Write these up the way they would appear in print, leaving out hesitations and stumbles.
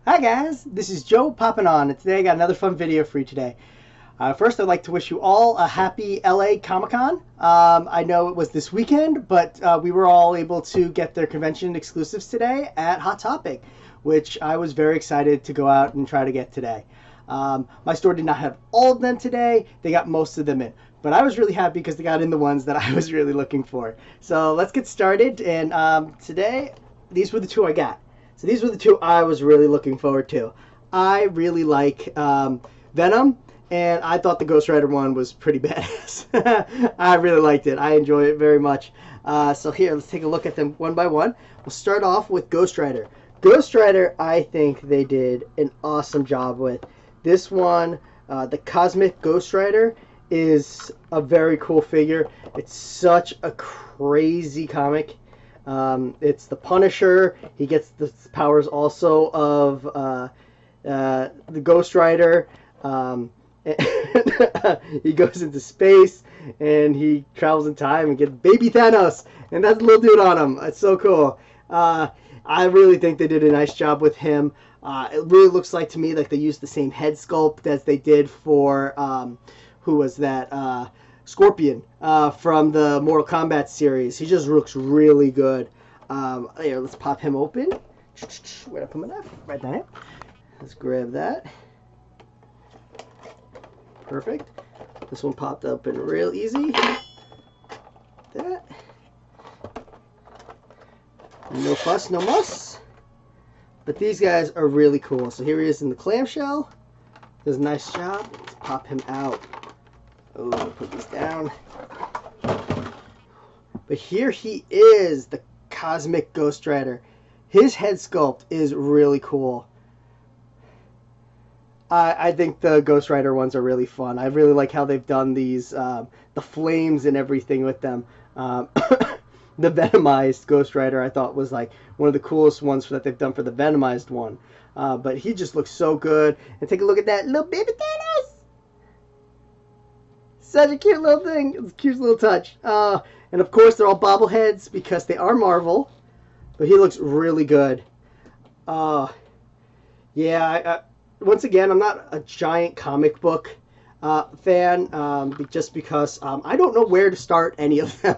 Hi guys, this is Joe popping on, and today I got another fun video for you today. First, I'd like to wish you all a happy LA Comic Con. I know it was this weekend, but we were all able to get their convention exclusives today at Hot Topic, which I was very excited to go out and try to get today. My store did not have all of them today. They got most of them in. But I was really happy because they got in the ones that I was really looking for. So let's get started. And today, these were the two I got. So these were the two I was really looking forward to. I really like Venom, and I thought the Ghost Rider one was pretty badass. I really liked it. I enjoy it very much. So here, let's take a look at them one by one. We'll start off with Ghost Rider. Ghost Rider, I think they did an awesome job with. This one, the Cosmic Ghost Rider, is a very cool figure. It's such a crazy comic. It's the Punisher. He gets the powers also of the Ghost Rider. He goes into space and he travels in time and gets baby Thanos, and that's a little dude on him. It's so cool. I really think they did a nice job with him. It really looks like to me like they used the same head sculpt as they did for who was that? Scorpion from the Mortal Kombat series. He just looks really good. Here, let's pop him open. Where'd I put my knife? Right down here. Let's grab that. Perfect. This one popped open real easy. That. No fuss, no muss. But these guys are really cool. So here he is in the clamshell. Does a nice job. Let's pop him out. Oh, put these down. But here he is, the Cosmic Ghost Rider. His head sculpt is really cool. I think the Ghost Rider ones are really fun. I really like how they've done these, the flames and everything with them. The Venomized Ghost Rider I thought was like one of the coolest ones that they've done for the Venomized one. But he just looks so good. And take a look at that little baby Thanos! Such a cute little thing. It's a cute little touch. And of course, they're all bobbleheads because they are Marvel. But he looks really good. Yeah, once again, I'm not a giant comic book fan. Just because I don't know where to start any of them.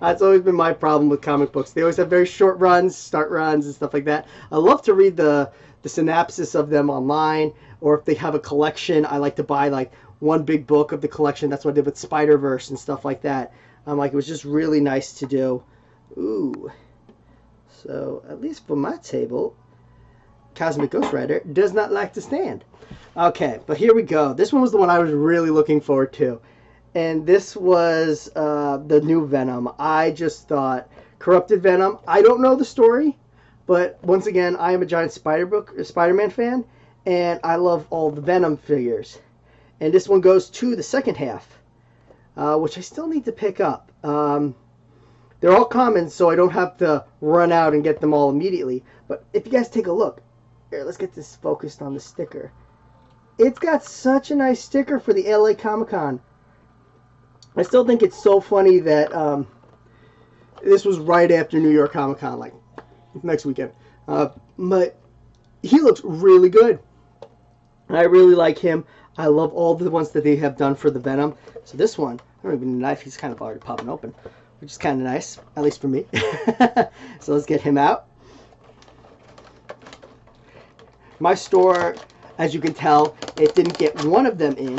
That's always been my problem with comic books. They always have very short runs, start runs, and stuff like that. I love to read the synopsis of them online. Or if they have a collection, I like to buy like one big book of the collection. That's what I did with Spider-Verse and stuff like that. Like, it was just really nice to do. Ooh. So, at least for my table, Cosmic Ghost Rider does not like to stand. Okay, but here we go. This one was the one I was really looking forward to. And this was the new Venom. I just thought, Corrupted Venom. I don't know the story, but once again, I am a giant Spider-Man fan, and I love all the Venom figures. And this one goes to the second half, which I still need to pick up. They're all common, so I don't have to run out and get them all immediately. But if you guys take a look, here, let's get this focused on the sticker. It's got such a nice sticker for the LA Comic Con. I still think it's so funny that this was right after New York Comic Con, like next weekend. But he looks really good. I really like him. I love all the ones that they have done for the Venom. So this one, I don't even need a knife. He's kind of already popping open, which is kind of nice, at least for me. So let's get him out. My store, as you can tell, it didn't get one of them in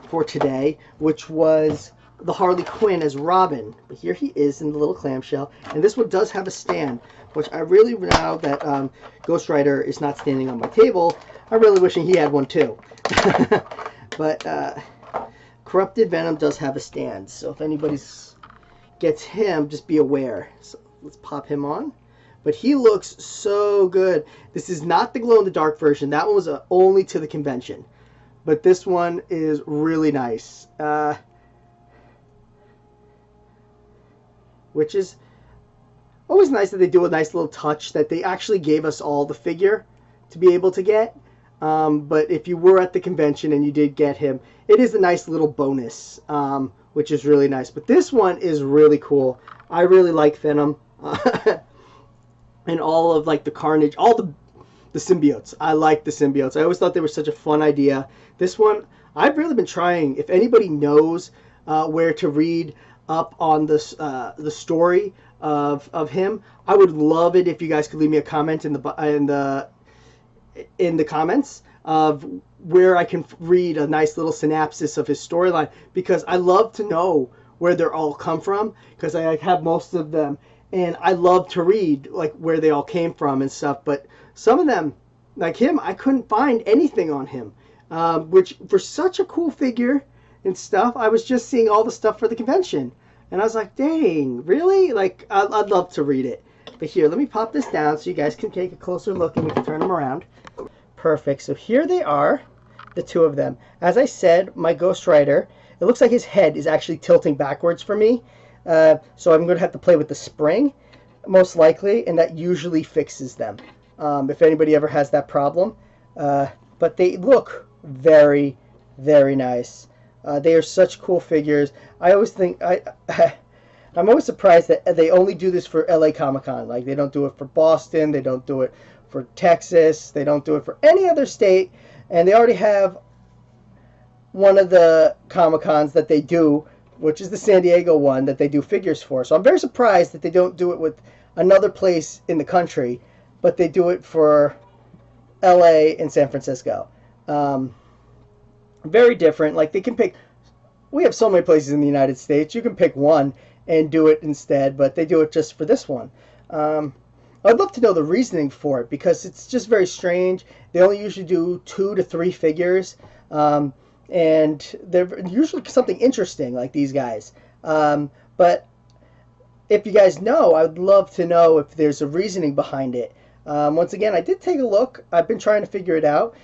for today, which was the Harley Quinn as Robin. But here he is in the little clamshell. And this one does have a stand, which I really, now that Ghost Rider is not standing on my table, I'm really wishing he had one too. But Corrupted Venom does have a stand, so if anybody gets him, just be aware. So let's pop him on. But he looks so good. This is not the glow-in-the-dark version. That one was only to the convention. But this one is really nice. Which is always nice that they do a nice little touch that they actually gave us all the figure to be able to get. But if you were at the convention and you did get him, it is a nice little bonus, which is really nice. But this one is really cool. I really like Venom. And all of like the Carnage, all the the symbiotes. I like the symbiotes. I always thought they were such a fun idea. This one, I've really been trying. If anybody knows where to read up on this the story of him, I would love it if you guys could leave me a comment in the comments of where I can read a nice little synopsis of his storyline, because I love to know where they're all come from, because I have most of them, and I love to read like where they all came from and stuff. But some of them, like him, I couldn't find anything on him, which for such a cool figure and stuff, I was just seeing all the stuff for the convention, and I was like, dang, really? Like, I'd love to read it. But here, let me pop this down so you guys can take a closer look and we can turn them around. Perfect. So here they are, the two of them. As I said, my Ghost Rider, it looks like his head is actually tilting backwards for me. So I'm going to have to play with the spring, most likely, and that usually fixes them, if anybody ever has that problem. But they look very, very nice. They are such cool figures. I always think, I'm always surprised that they only do this for LA Comic Con. Like, they don't do it for Boston, they don't do it for Texas, they don't do it for any other state, and they already have one of the Comic Cons that they do, which is the San Diego one, that they do figures for. So I'm very surprised that they don't do it with another place in the country, but they do it for LA and San Francisco. Very different. Like, they can pick, we have so many places in the United States, you can pick one and do it instead, but they do it just for this one. I'd love to know the reasoning for it, because it's just very strange. They only usually do 2 to 3 figures, and they're usually something interesting, like these guys. But if you guys know, I would love to know if there's a reasoning behind it. Once again, I did take a look. I've been trying to figure it out.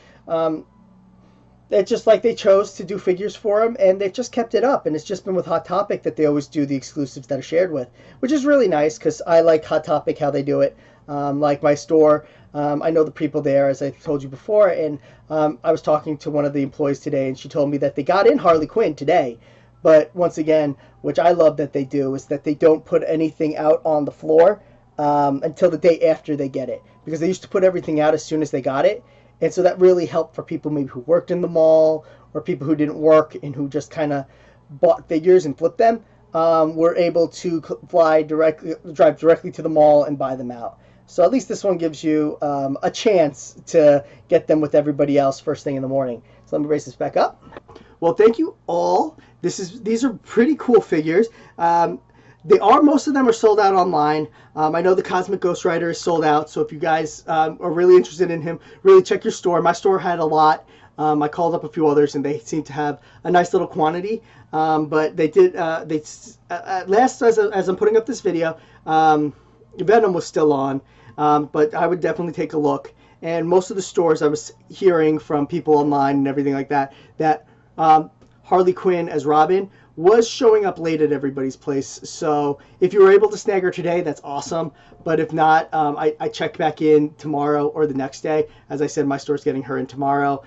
It's just like they chose to do figures for them, and they've just kept it up. And it's just been with Hot Topic that they always do the exclusives that are shared with, which is really nice, because I like Hot Topic, how they do it. Like my store, I know the people there, as I told you before, and I was talking to one of the employees today, and she told me that they got in Harley Quinn today. But once again, which I love that they do, is that they don't put anything out on the floor until the day after they get it, because they used to put everything out as soon as they got it. And so that really helped for people maybe who worked in the mall, or people who didn't work and who just kind of bought figures and flipped them, were able to drive directly to the mall and buy them out. So at least this one gives you a chance to get them with everybody else first thing in the morning. So let me raise this back up. Well, thank you all. These are pretty cool figures. Most of them are sold out online. I know the Cosmic Ghost Rider is sold out, so if you guys are really interested in him, really check your store. My store had a lot. I called up a few others, and they seem to have a nice little quantity. But they did, last, as I'm putting up this video, Venom was still on, but I would definitely take a look. And most of the stores, I was hearing from people online and everything like that, that Harley Quinn as Robin was showing up late at everybody's place. So if you were able to snag her today, that's awesome. But if not, I check back in tomorrow or the next day. As I said, my store's getting her in tomorrow,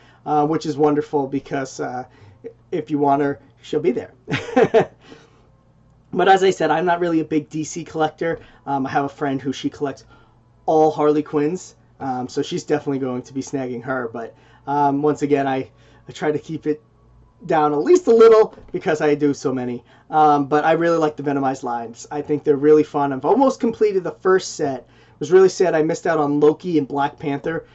which is wonderful, because if you want her, she'll be there. But as I said, I'm not really a big DC collector. I have a friend who she collects all Harley Quinns, so she's definitely going to be snagging her. But once again, I try to keep it down at least a little, because I do so many. But I really like the Venomized lines. I think they're really fun. I've almost completed the first set. It was really sad I missed out on Loki and Black Panther.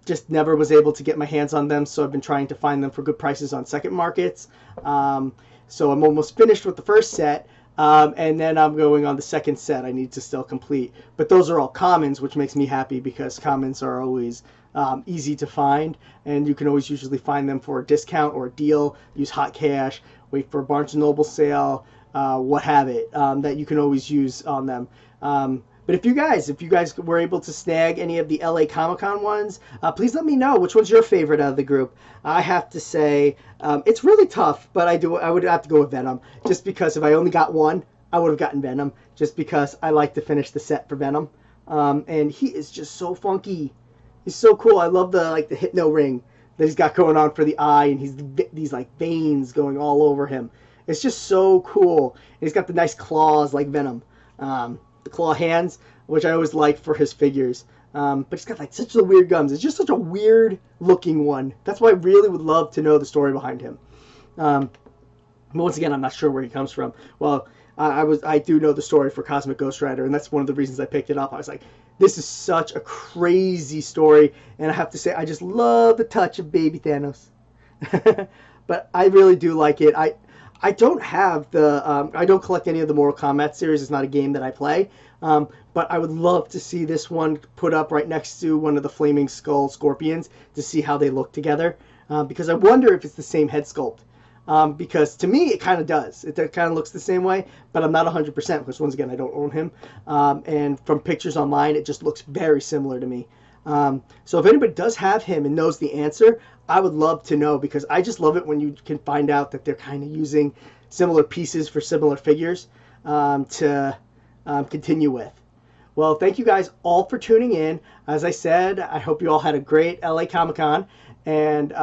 Just never was able to get my hands on them, so I've been trying to find them for good prices on second markets. So I'm almost finished with the first set, and then I'm going on the second set I need to still complete. But those are all commons, which makes me happy, because commons are always easy to find, and you can always usually find them for a discount or a deal. Use hot cash, wait for a Barnes & Noble sale, what have it, that you can always use on them. But if you guys were able to snag any of the LA Comic Con ones, please let me know which one's your favorite out of the group. I have to say, it's really tough, but I would have to go with Venom, just because if I only got one, I would have gotten Venom, just because I like to finish the set for Venom. And he is just so funky. He's so cool. I love the hypno ring that he's got going on for the eye, and these like veins going all over him. It's just so cool. And he's got the nice claws like Venom. The claw hands, which I always like for his figures. But he's got like such a weird gums. It's just such a weird looking one. That's why I really would love to know the story behind him. But once again, I'm not sure where he comes from. Well, I do know the story for Cosmic Ghost Rider, and that's one of the reasons I picked it up. I was like, this is such a crazy story, and I have to say, I just love the touch of baby Thanos. But I really do like it. I don't have the I don't collect any of the Mortal Kombat series. It's not a game that I play. But I would love to see this one put up right next to one of the Flaming Skull Scorpions to see how they look together. Because I wonder if it's the same head sculpt. Because to me, it kind of does. It kind of looks the same way, but I'm not 100% because, once again, I don't own him. And from pictures online, it just looks very similar to me. So if anybody does have him and knows the answer, I would love to know, because I just love it when you can find out that they're kind of using similar pieces for similar figures to continue with. Well, thank you guys all for tuning in. As I said, I hope you all had a great LA Comic Con. And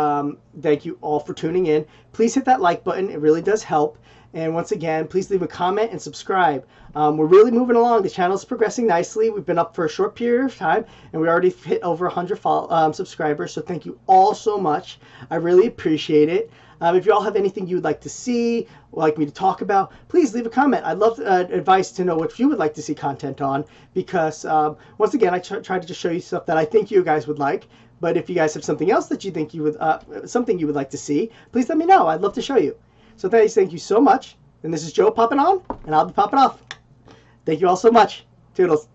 thank you all for tuning in. Please hit that like button. It really does help. And once again, please leave a comment and subscribe. We're really moving along. The channel is progressing nicely. We've been up for a short period of time, and we already hit over 100 subscribers. So thank you all so much. I really appreciate it. If you all have anything you would like to see, or like me to talk about, please leave a comment. I'd love advice to know what you would like to see content on, because once again, I try to just show you stuff that I think you guys would like. But if you guys have something else that you think you would, something you would like to see, please let me know. I'd love to show you. So thank you so much. And this is Joe popping on, and I'll be popping off. Thank you all so much. Toodles.